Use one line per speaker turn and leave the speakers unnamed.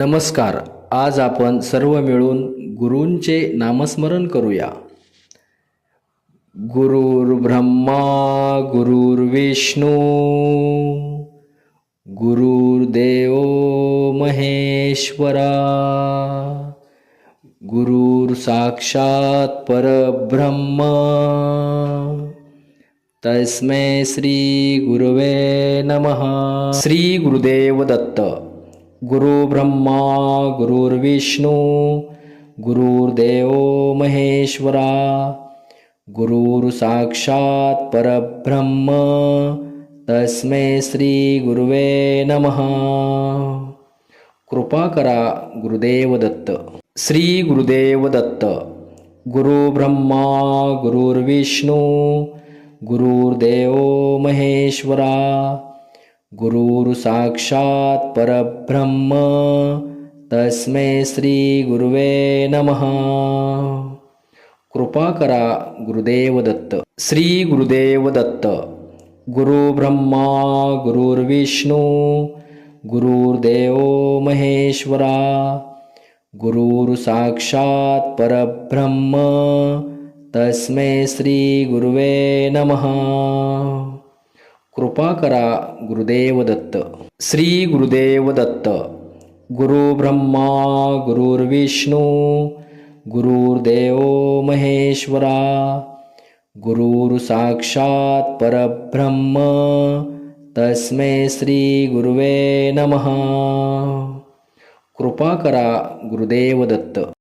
नमस्कार. आज आपण सर्व मिळून गुरूंचे नामस्मरण करूया. गुरुर्ब्रह्मा गुरुर्विष्णू गुरुर्देव महेश्वरा गुरुर साक्षात परब्रह्म तस्मै श्री गुरुवे नमः. श्री गुरुदेव दत्त. गुरु ब्रह्मा गुरुर्विष्णू गुरुर्देव महेश्वरा गुरुर साक्षात परब्रह्म तस्मै श्री गुरुवे नमः. कृपा करा गुरुदेव दत्त. श्री गुरुदेव दत्त. गुरु ब्रह्मा गुरुर्विष्णू गुरुर्देव महेश्वरा गुरुर साक्षात परब्रह्म तस्मै श्री गुरुवे नमः. कृपा करा गुरुदेव दत्त. श्री गुरुदेव दत्त. गुरु ब्रह्मा गुरुर्विष्णू गुरुर्देव महेश्वरा गुरुर साक्षात परब्रह्म तस्मै श्री गुरुवे नमः. कृपा करा गुरुदेव दत्त. श्री गुरुदेव दत्त. गुरु ब्रह्मा गुरुर्विष्णू गुरुर्देव महेश्वरा गुरुर साक्षात परब्रह्म तस्मै श्री गुरुवे नमः. कृपा करा गुरुदेव दत्त.